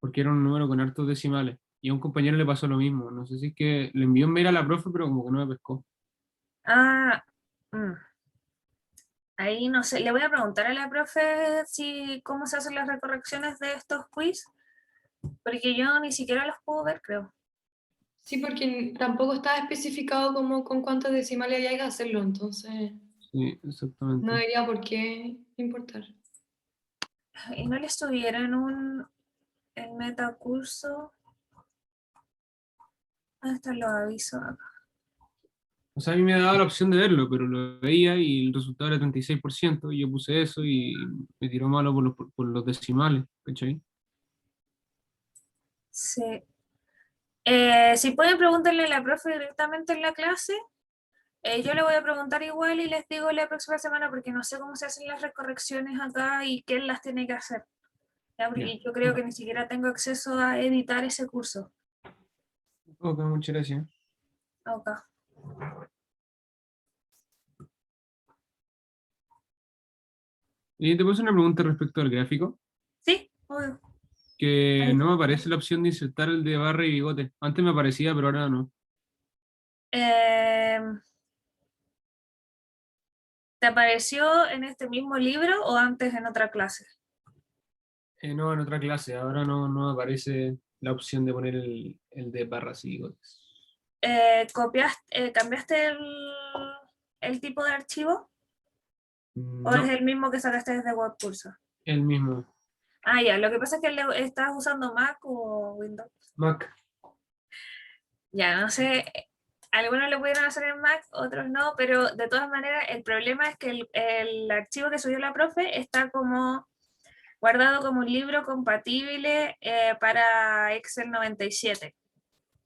porque era un número con hartos decimales. Y a un compañero le pasó lo mismo. No sé si es que le envió un mail a la profe, pero como que no me pescó. Ah, ahí no sé. Le voy a preguntar a la profe cómo se hacen las recorrecciones de estos quiz, porque yo ni siquiera los puedo ver, creo. Sí, porque tampoco estaba especificado como con cuántos decimales había que hacerlo, entonces Sí, exactamente. no debería por qué importar. ¿Y no les tuvieron el metacurso? ¿Dónde están los avisos acá? O sea, a mí me daba la opción de verlo, pero lo veía y el resultado era 36%, y yo puse eso y me tiró malo por los decimales, ¿cachai? Sí. Si pueden preguntarle a la profe directamente en la clase, yo le voy a preguntar igual y les digo la próxima semana porque no sé cómo se hacen las recorrecciones acá y quién las tiene que hacer. ¿Ya? Porque yo creo que ni siquiera tengo acceso a editar ese curso. Ok, muchas gracias. Ok. Y te puse una pregunta respecto al gráfico, Sí, obvio. que no me aparece la opción de insertar el de barra y bigote. Antes me aparecía, pero ahora no. ¿Te apareció en este mismo libro o antes en otra clase? No, en otra clase. Ahora no me aparece la opción de poner el de barras y bigotes. ¿Cambiaste el tipo de archivo? ¿O No, es el mismo que sacaste desde webcurso? el mismo. Ah, ya, lo que pasa es que estás usando Mac o Windows. Mac. Ya, no sé, algunos lo pudieron hacer en Mac, otros no, pero de todas maneras el problema es que el archivo que subió la profe está como guardado como un libro compatible para Excel 97.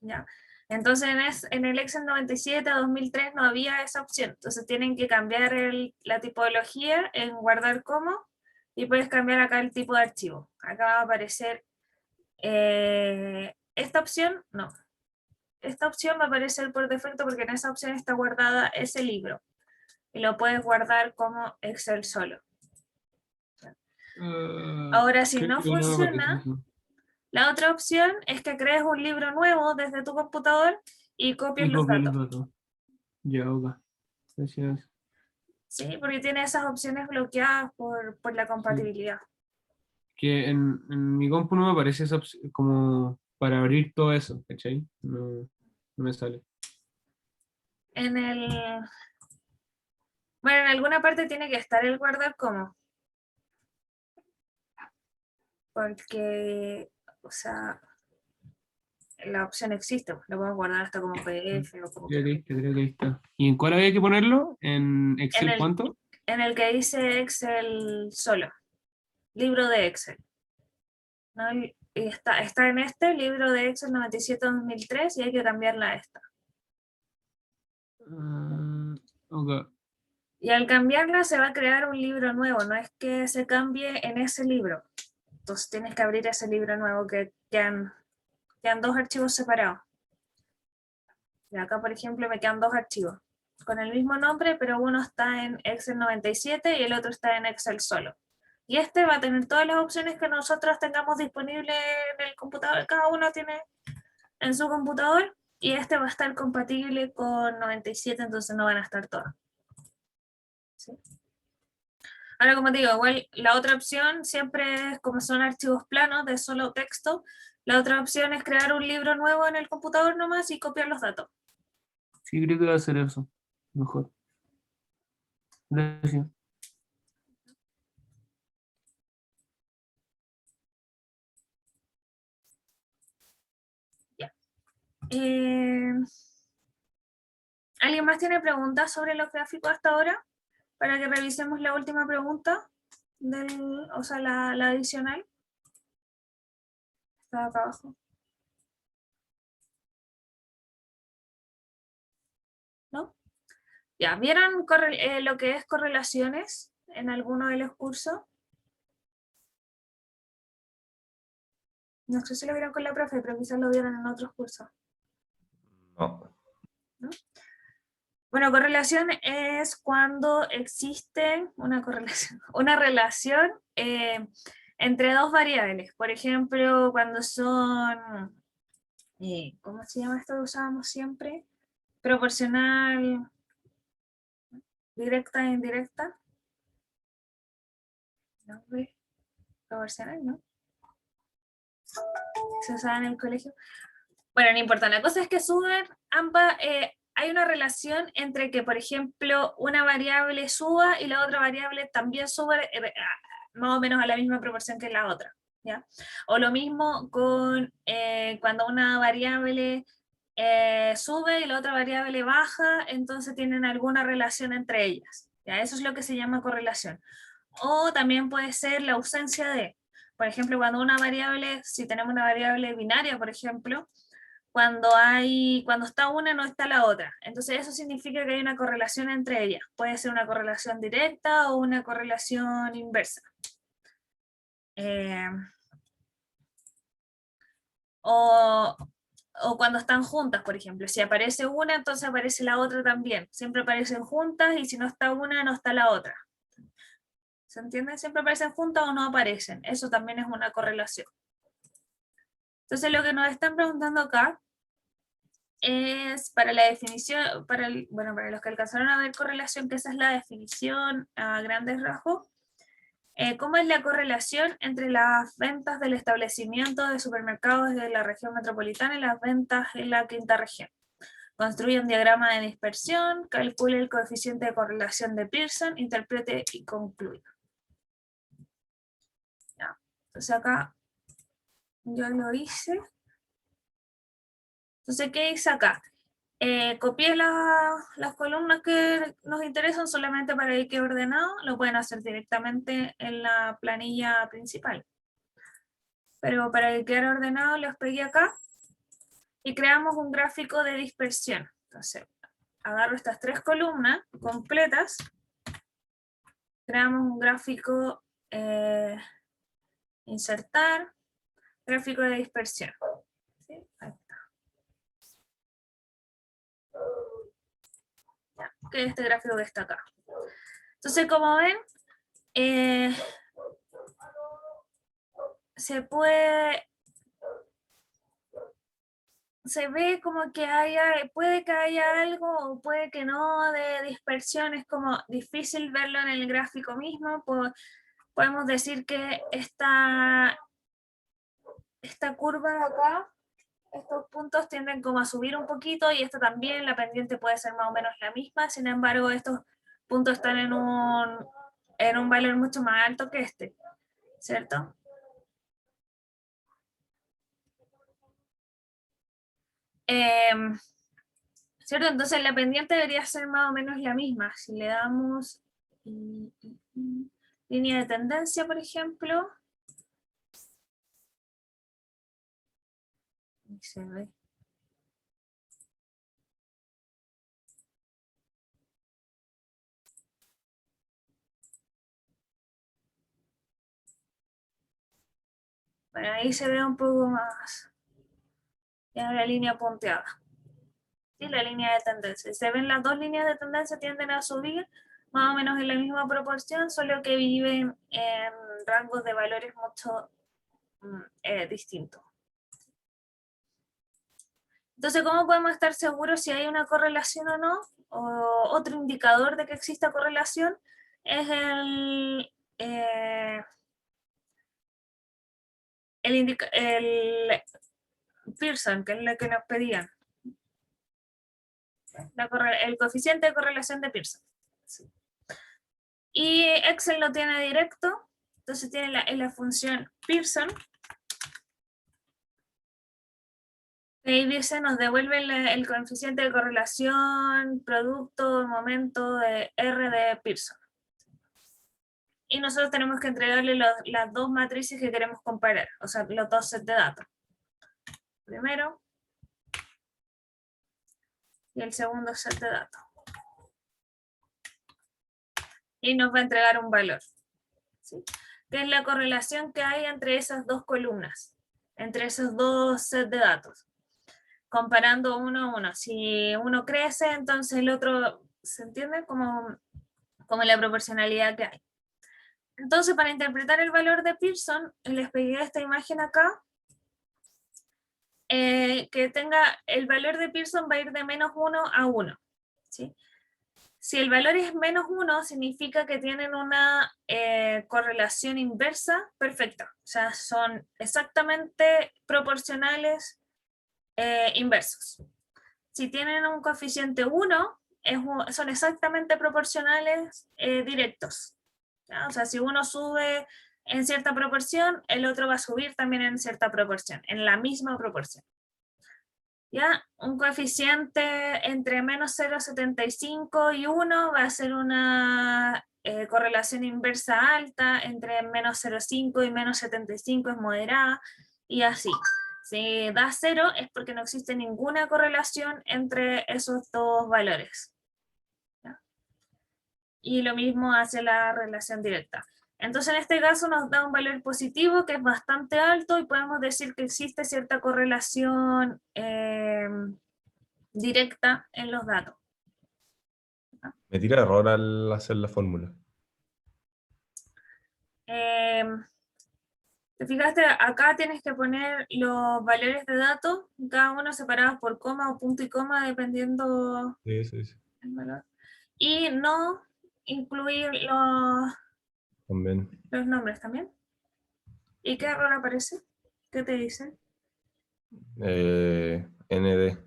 ¿Ya? Entonces en el Excel 97 2003 no había esa opción, entonces tienen que cambiar la tipología en guardar como y puedes cambiar acá el tipo de archivo. Acá va a aparecer esta opción, no. Esta opción va a aparecer por defecto porque en esa opción está guardada ese libro. Y lo puedes guardar como Excel solo. Ahora, si Creo no que no me parece funciona, eso. la otra opción es que crees un libro nuevo desde tu computador y copies Y los copiar datos. los datos. Ya, ok. Gracias. Sí, porque tiene esas opciones bloqueadas por la compatibilidad. Que en mi compu no me aparece esa como para abrir todo eso, ¿cachai? No, no me sale. En el... Bueno, en alguna parte tiene que estar el guardar como. Porque, o sea, la opción existe. Lo podemos guardar hasta como PDF o como Creo que ahí está. ¿Y en cuál había que ponerlo? ¿En en Excel el, cuánto? en el que dice Excel solo. Libro de Excel. ¿No? Y está en este libro de Excel 97-2003 y hay que cambiarla a esta. Ok. Y al cambiarla se va a crear un libro nuevo, no es que se cambie en ese libro. Entonces tienes que abrir ese libro nuevo que quedan dos archivos separados. Y acá, por ejemplo, me quedan dos archivos con el mismo nombre, pero uno está en Excel 97 y el otro está en Excel solo. Y este va a tener todas las opciones que nosotros tengamos disponibles en el computador. Cada uno tiene en su computador y este va a estar compatible con 97, entonces no van a estar todas. ¿Sí? Ahora, como te digo, igual la otra opción siempre es, como son archivos planos de solo texto, la otra opción es crear un libro nuevo en el computador nomás y copiar los datos. Sí, creo que va a ser eso. Mejor. Gracias. Ya. ¿Alguien más tiene preguntas sobre los gráficos hasta ahora? Para que revisemos la última pregunta, o sea, la adicional. Está acá abajo. ¿No? Ya, ¿vieron lo que es correlaciones en alguno de los cursos? No sé si lo vieron con la profe, pero quizás lo vieron en otros cursos. No. ¿No? Bueno, correlación es cuando existe una relación entre dos variables. Por ejemplo, cuando son, ¿cómo se llama esto que usábamos siempre? Proporcional, directa e indirecta. ¿No? Proporcional, ¿no? Se usaba en el colegio. Bueno, no importa, la cosa es que suben ambas, hay una relación entre que, por ejemplo, una variable suba y la otra variable también sube más o menos a la misma proporción que la otra, ¿ya? O lo mismo con cuando una variable sube y la otra variable baja, entonces tienen alguna relación entre ellas, ¿ya? Eso es lo que se llama correlación. O también puede ser la ausencia de, por ejemplo, cuando una variable, si tenemos una variable binaria, por ejemplo, cuando está una no está la otra. Entonces eso significa que hay una correlación entre ellas. Puede ser una correlación directa o una correlación inversa. O cuando están juntas, por ejemplo. Si aparece una, entonces aparece la otra también. Siempre aparecen juntas y si no está una, no está la otra. ¿Se entiende? Siempre aparecen juntas o no aparecen. Eso también es una correlación. Entonces lo que nos están preguntando acá es para la definición, para los que alcanzaron a ver correlación, que esa es la definición a grandes rasgos. ¿Cómo es la correlación entre las ventas del establecimiento de supermercados de la región metropolitana y las ventas en la quinta región? Construye un diagrama de dispersión, calcule el coeficiente de correlación de Pearson, interprete y concluya. Ya. Entonces acá yo lo hice. Entonces, ¿qué hice acá? Copié las columnas que nos interesan solamente para que quede ordenado. Lo pueden hacer directamente en la planilla principal. Pero para que quede ordenado, los pegué acá y creamos un gráfico de dispersión. Entonces, agarro estas tres columnas completas, creamos un gráfico insertar, gráfico de dispersión. ¿Sí? Ahí está. Ya, que es este gráfico que está acá. Entonces, como ven, se ve como que puede que haya algo o puede que no de dispersión, es como difícil verlo en el gráfico mismo. Podemos decir que esta curva de acá, estos puntos tienden como a subir un poquito y esto también, la pendiente puede ser más o menos la misma, sin embargo estos puntos están en un valor mucho más alto que este, ¿cierto? ¿Cierto? Entonces la pendiente debería ser más o menos la misma. Si le damos línea de tendencia, por ejemplo, y se ve. Bueno, ahí se ve un poco más ya la línea punteada. ¿Sí? La línea de tendencia. Se ven las dos líneas de tendencia tienden a subir más o menos en la misma proporción, solo que viven en rangos de valores mucho distintos. Entonces, ¿cómo podemos estar seguros si hay una correlación o no? Otro indicador de que exista correlación es el Pearson, que es lo que nos pedían. El coeficiente de correlación de Pearson. Sí. Y Excel lo tiene directo, entonces tiene la función Pearson. Ahí dice, nos devuelve el coeficiente de correlación, producto, momento de R de Pearson. Y nosotros tenemos que entregarle las dos matrices que queremos comparar, o sea, los dos sets de datos. Primero, y el segundo set de datos. Y nos va a entregar un valor, ¿sí? Que es la correlación que hay entre esas dos columnas, entre esos dos sets de datos. Comparando uno a uno. Si uno crece, entonces el otro, ¿se entiende? Como la proporcionalidad que hay. Entonces, para interpretar el valor de Pearson, les pegué esta imagen acá, que tenga el valor de Pearson va a ir de -1 a 1. ¿Sí? Si el valor es -1, significa que tienen una correlación inversa perfecta. O sea, son exactamente proporcionales inversos. Si tienen un coeficiente 1, son exactamente proporcionales directos. ¿Ya? O sea, si uno sube en cierta proporción, el otro va a subir también en cierta proporción, en la misma proporción. ¿Ya? Un coeficiente entre -0,75 y 1 va a ser una correlación inversa alta, entre -0,5 y -75 es moderada, y así. Si da 0 es porque no existe ninguna correlación entre esos dos valores. ¿Ya? Y lo mismo hace la relación directa. Entonces en este caso nos da un valor positivo que es bastante alto y podemos decir que existe cierta correlación directa en los datos. Me tira error al hacer la fórmula. ¿Te fijaste? Acá tienes que poner los valores de datos, cada uno separados por coma o punto y coma, dependiendo Sí. el valor. Y no incluir También. los nombres también. ¿Y qué error aparece? ¿Qué te dicen? ND.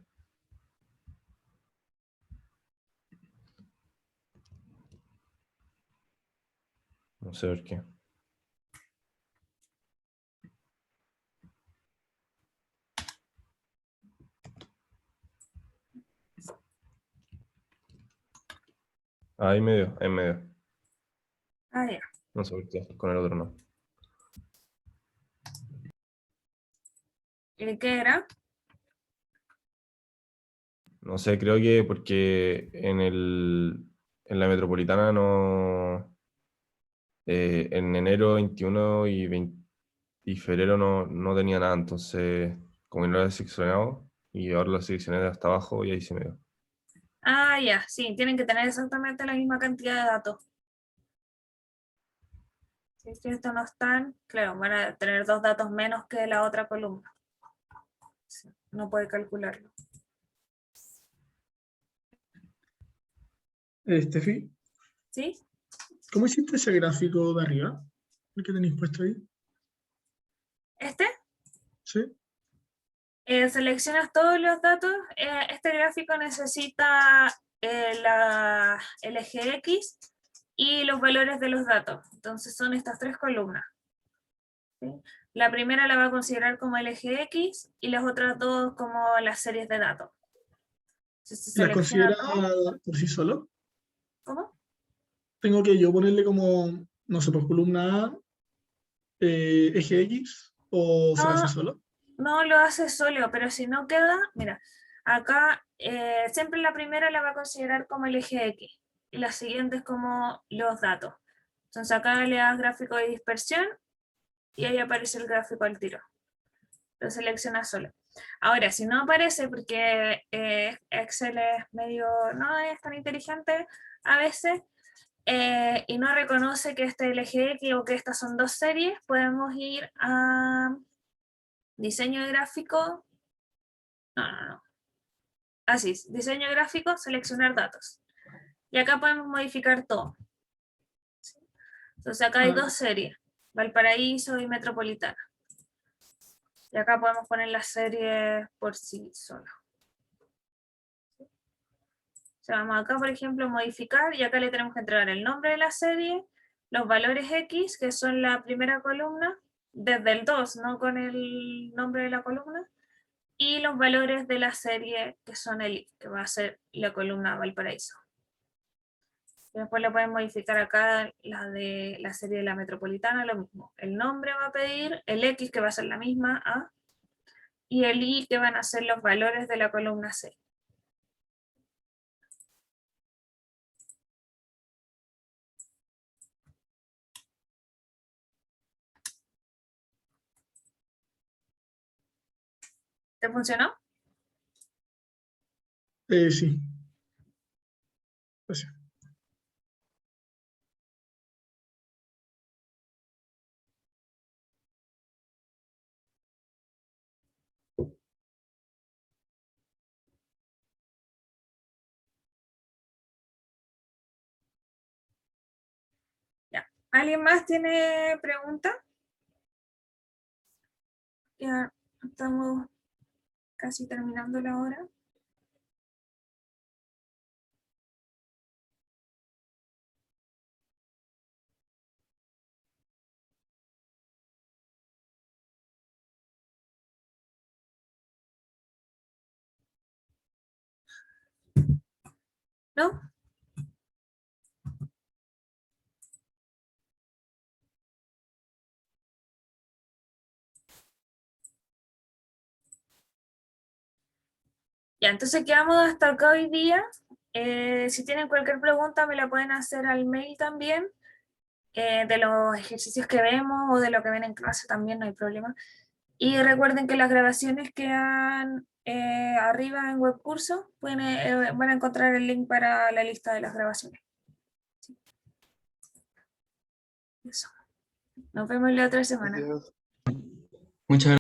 No sé por qué. Ahí medio, ahí medio. Ah, ya. No sé por qué, con el otro no. ¿Y qué era? No sé, creo que porque en la metropolitana no en enero 21 y febrero no tenía nada, entonces como que no lo he seleccionado y ahora lo seleccioné de hasta abajo y ahí se me dio. Ah, ya, sí, tienen que tener exactamente la misma cantidad de datos. Si estos no están, claro, van a tener 2 datos menos que la otra columna. Sí, no puede calcularlo. Steffi, ¿Sí? ¿cómo hiciste ese gráfico de arriba? ¿El que tenéis puesto ahí? ¿Este? ¿Sí? Seleccionas todos los datos. Este gráfico necesita el eje X y los valores de los datos. Entonces son estas 3 columnas. ¿Sí? La primera la va a considerar como el eje X y las otras 2 como las series de datos. Entonces, se ¿Las selecciona considera todo. por sí solo? ¿Cómo? Tengo que yo ponerle como, no sé, por columna A, eje X, o se hace No, solo. no lo hace solo, pero si no queda, mira, acá siempre la primera la va a considerar como el eje X y la siguiente es como los datos. Entonces acá le das gráfico de dispersión y ahí aparece el gráfico al tiro. Lo seleccionas solo. Ahora, si no aparece porque Excel es medio, no es tan inteligente a veces, y no reconoce que este es el eje X o que estas son 2 series, podemos ir a diseño de gráfico. No. Así es, diseño gráfico, seleccionar datos. Y acá podemos modificar todo. ¿Sí? Entonces acá hay 2 series, Valparaíso y Metropolitana. Y acá podemos poner las series por sí solas. O sea, vamos acá, por ejemplo, modificar, y acá le tenemos que entregar el nombre de la serie, los valores X, que son la primera columna, desde el 2, no con el nombre de la columna, y los valores de la serie, que son el que va a ser la columna Valparaíso. Y después le pueden modificar acá la de la serie de la Metropolitana, lo mismo. El nombre va a pedir, el X que va a ser la misma A, y el Y que van a ser los valores de la columna C. ¿Te funcionó? Sí. Gracias. Ya. ¿Alguien más tiene pregunta? Ya estamos casi terminando la hora. ¿No? Ya, entonces quedamos hasta acá hoy día. Si tienen cualquier pregunta me la pueden hacer al mail también, de los ejercicios que vemos o de lo que ven en clase también, no hay problema. Y recuerden que las grabaciones quedan arriba en webcurso, van a encontrar el link para la lista de las grabaciones. Eso. Nos vemos la otra semana. Gracias. Muchas